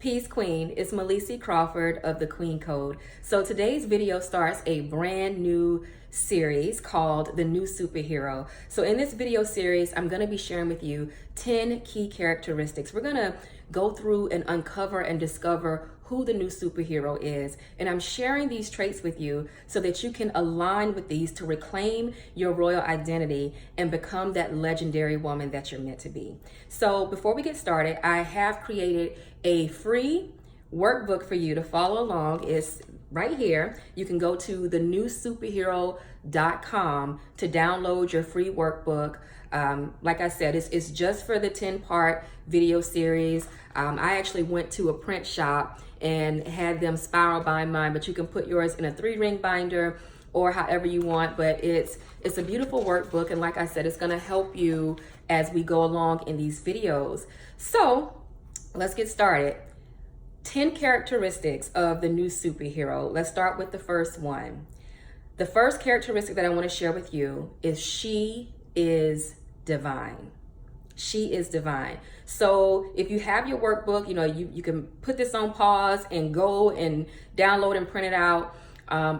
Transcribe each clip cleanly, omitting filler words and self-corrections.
Peace Queen, it's Molesey Crawford of the Queen Code. So today's video starts a brand new series called The New Superhero. So in this video series, I'm going to be sharing with you 10 key characteristics. We're going to go through and uncover and discover who the new superhero is. And I'm sharing these traits with you so that you can align with these to reclaim your royal identity and become that legendary woman that you're meant to be. So before we get started, I have created a free workbook for you to follow along. It's right here. You can go to thenewsuperhero.com to download your free workbook. Like I said, it's just for the 10-part video series. I actually went to a print shop and had them spiral bind mine, but you can put yours in a 3-ring binder or however you want. But it's a beautiful workbook, and like I said, it's going to help you as we go along in these videos. So let's get started. 10 characteristics of the new superhero. Let's start with the first one. The first characteristic that I want to share with you is she is divine. She is divine. So if you have your workbook, you can put this on pause and go and download and print it out,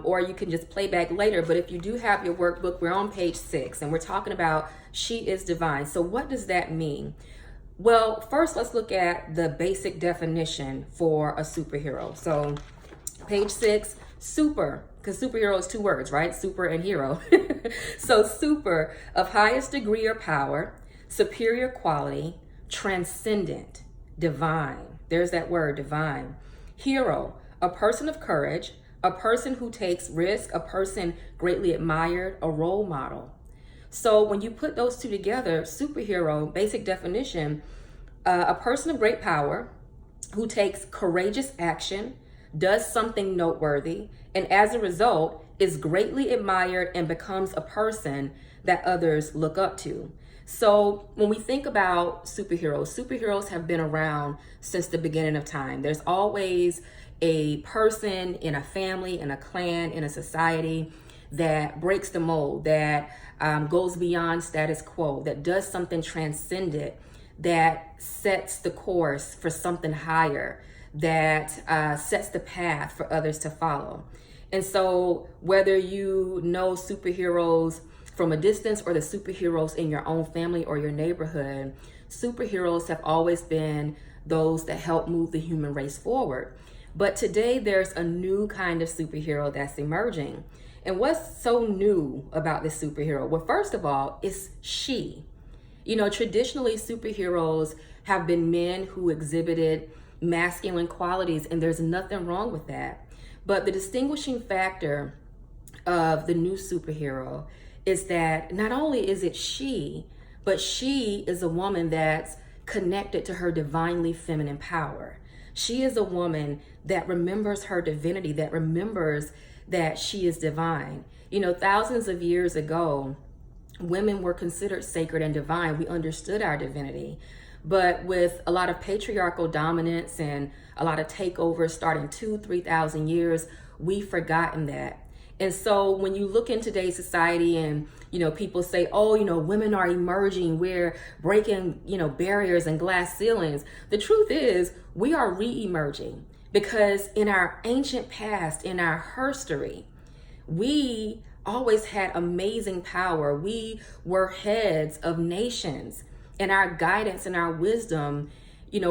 or you can just play back later. But if you do have your workbook, we're on page 6 and we're talking about she is divine. So what does that mean? Well, first let's look at the basic definition for a superhero. So page 6, super, because superhero is 2 words, right? Super and hero. So super, of highest degree or power, superior quality, transcendent, divine. There's that word, divine. Hero, a person of courage, a person who takes risk, a person greatly admired, a role model. So when you put those two together, superhero, basic definition, a person of great power who takes courageous action, does something noteworthy, and as a result is greatly admired and becomes a person that others look up to. So when we think about superheroes have been around since the beginning of time. There's always a person in a family, in a clan, in a society that breaks the mold, that goes beyond status quo, that does something transcendent, that sets the course for something higher, that sets the path for others to follow. And so whether you know superheroes from a distance or the superheroes in your own family or your neighborhood, superheroes have always been those that help move the human race forward. But today there's a new kind of superhero that's emerging. And what's so new about this superhero? Well, first of all, it's she. Traditionally superheroes have been men who exhibited masculine qualities, and there's nothing wrong with that. But the distinguishing factor of the new superhero is that not only is it she, but she is a woman that's connected to her divinely feminine power. She is a woman that remembers her divinity, that remembers that she is divine. Thousands of years ago, women were considered sacred and divine. We understood our divinity. But with a lot of patriarchal dominance and a lot of takeovers starting 2,000-3,000 years, we've forgotten that. And so when you look in today's society and, people say, women are emerging, we're breaking, barriers and glass ceilings. The truth is we are re-emerging because in our ancient past, in our history, we always had amazing power. We were heads of nations, and our guidance and our wisdom,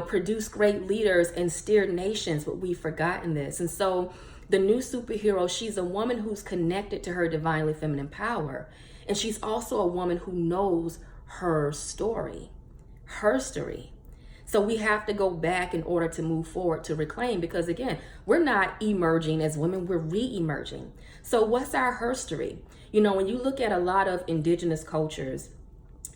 produced great leaders and steered nations, but we've forgotten this. And so the new superhero, she's a woman who's connected to her divinely feminine power. And she's also a woman who knows her story. So we have to go back in order to move forward to reclaim, because again, we're not emerging as women, we're re-emerging. So what's our history? When you look at a lot of indigenous cultures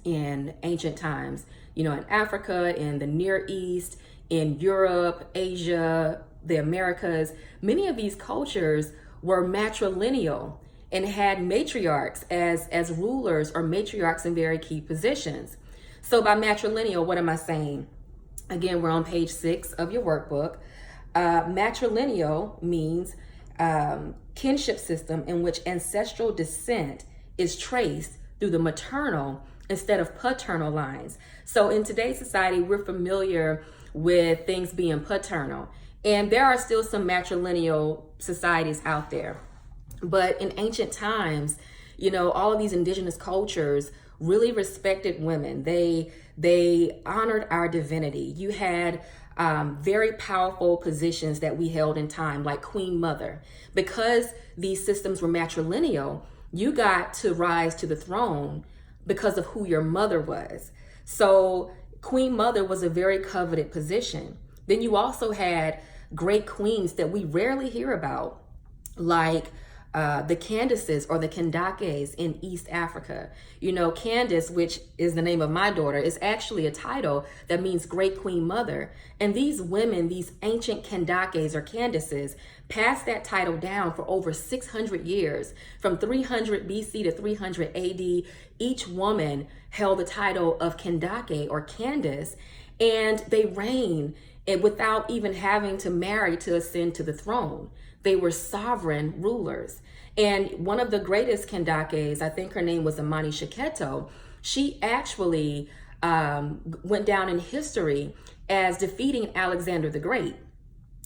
in ancient times, in Africa, in the Near East, in Europe, Asia, the Americas, many of these cultures were matrilineal and had matriarchs as rulers or matriarchs in very key positions. So by matrilineal, what am I saying? Again, we're on page 6 of your workbook. Matrilineal means kinship system in which ancestral descent is traced through the maternal instead of paternal lines. So in today's society, we're familiar with things being paternal. And there are still some matrilineal societies out there. But in ancient times, all of these indigenous cultures really respected women. They honored our divinity. You had very powerful positions that we held in time, like Queen Mother. Because these systems were matrilineal, you got to rise to the throne because of who your mother was. So Queen Mother was a very coveted position. Then you also had great queens that we rarely hear about, like the Candaces or the Kendakes in East Africa. Candace, which is the name of my daughter, is actually a title that means great queen mother. And these women, these ancient Kendakes or Candaces, passed that title down for over 600 years. From 300 BC to 300 AD, each woman held the title of Kendake or Candace, and they reigned without even having to marry to ascend to the throne. They were sovereign rulers. And one of the greatest Kendakes, I think her name was Amani Shaketo, she actually went down in history as defeating Alexander the Great.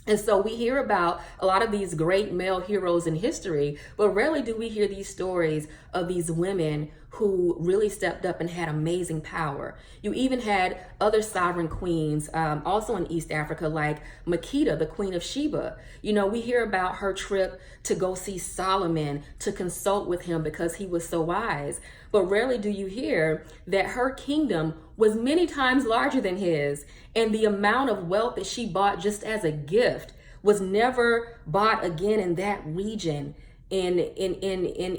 And so we hear about a lot of these great male heroes in history, but rarely do we hear these stories of these women who really stepped up and had amazing power. You even had other sovereign queens, also in East Africa, like Makeda, the Queen of Sheba. We hear about her trip to go see Solomon, to consult with him because he was so wise. But rarely do you hear that her kingdom was many times larger than his, and the amount of wealth that she bought just as a gift was never bought again in that region in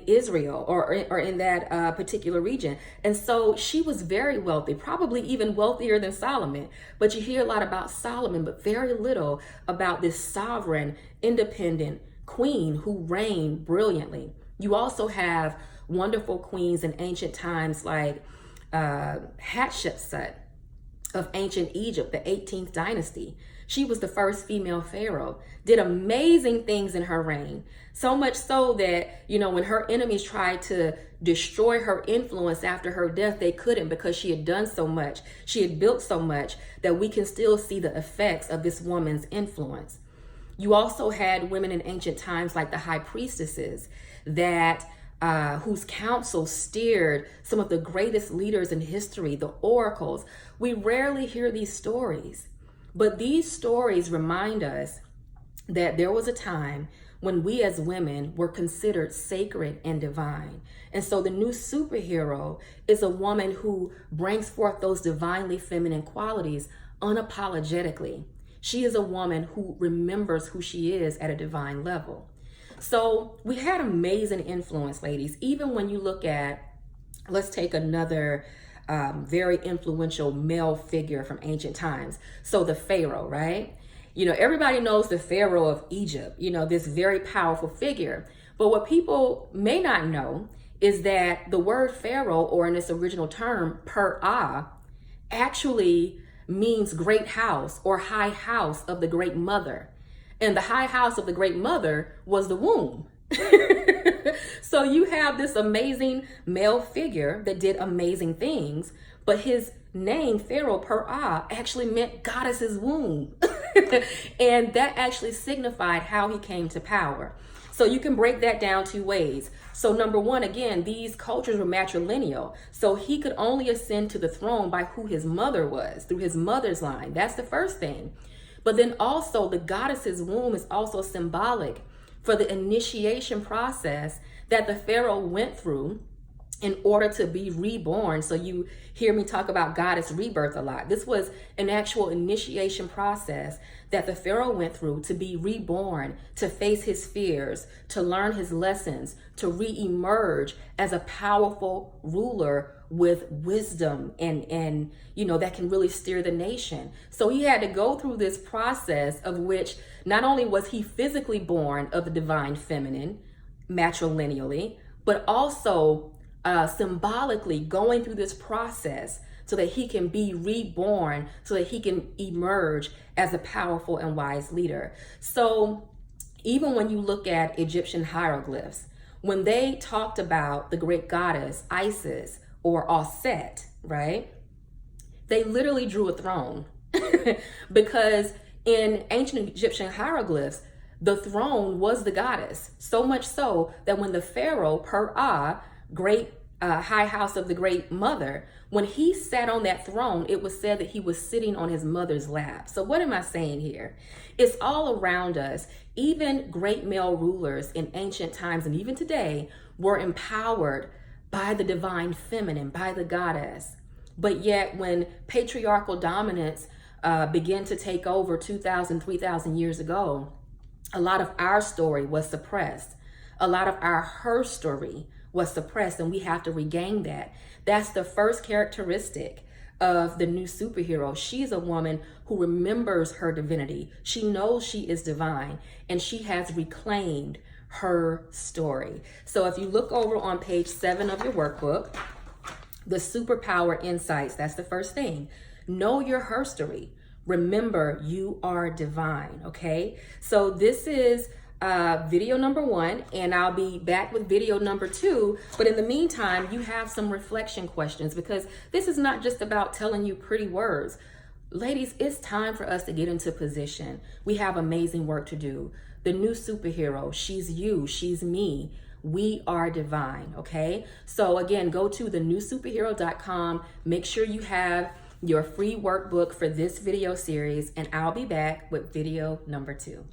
Israel or in that particular region. And so she was very wealthy, probably even wealthier than Solomon. But you hear a lot about Solomon, but very little about this sovereign, independent queen who reigned brilliantly. You also have wonderful queens in ancient times like Hatshepsut of ancient Egypt, the 18th dynasty. She was the first female pharaoh, did amazing things in her reign. So much so that, when her enemies tried to destroy her influence after her death, they couldn't, because she had done so much. She had built so much that we can still see the effects of this woman's influence. You also had women in ancient times like the high priestesses that whose counsel steered some of the greatest leaders in history, the oracles. We rarely hear these stories, but these stories remind us that there was a time when we as women were considered sacred and divine. And so the new superhero is a woman who brings forth those divinely feminine qualities unapologetically. She is a woman who remembers who she is at a divine level. So we had amazing influence, ladies. Even when you look at, let's take another very influential male figure from ancient times. So the Pharaoh, right? Everybody knows the Pharaoh of Egypt, this very powerful figure. But what people may not know is that the word Pharaoh, or in its original term, per-ah, actually means great house or high house of the great mother. And the high house of the great mother was the womb. So you have this amazing male figure that did amazing things, but his name, Pharaoh per-ah, actually meant goddess's womb. And that actually signified how he came to power. So you can break that down two ways. So number one, again, these cultures were matrilineal. So he could only ascend to the throne by who his mother was, through his mother's line. That's the first thing. But then also the goddess's womb is also symbolic for the initiation process that the Pharaoh went through in order to be reborn. So you hear me talk about goddess rebirth a lot. This was an actual initiation process that the Pharaoh went through to be reborn, to face his fears, to learn his lessons, to re-emerge as a powerful ruler with wisdom and that can really steer the nation. So he had to go through this process of which not only was he physically born of the divine feminine, matrilineally, but also symbolically going through this process so that he can be reborn, so that he can emerge as a powerful and wise leader. So even when you look at Egyptian hieroglyphs, when they talked about the great goddess Isis or Auset, right? They literally drew a throne Because in ancient Egyptian hieroglyphs, the throne was the goddess. So much so that when the Pharaoh, Per-Ah, great high house of the great mother, when he sat on that throne, it was said that he was sitting on his mother's lap. So what am I saying here? It's all around us. Even great male rulers in ancient times and even today were empowered by the divine feminine, by the goddess. But yet when patriarchal dominance began to take over 2,000, 3,000 years ago, a lot of our story was suppressed. A lot of our her story was suppressed, and we have to regain that. That's the first characteristic of the new superhero. She's a woman who remembers her divinity. She knows she is divine, and she has reclaimed her story. So if you look over on page 7 of your workbook, the superpower insights, that's the first thing. Know your her story. Remember, you are divine, okay? So this is video number 1, and I'll be back with video number 2. But in the meantime, you have some reflection questions, because this is not just about telling you pretty words. Ladies, it's time for us to get into position. We have amazing work to do. The new superhero, she's you, she's me. We are divine, okay? So again, go to thenewsuperhero.com. Make sure you have your free workbook for this video series, and I'll be back with video number 2.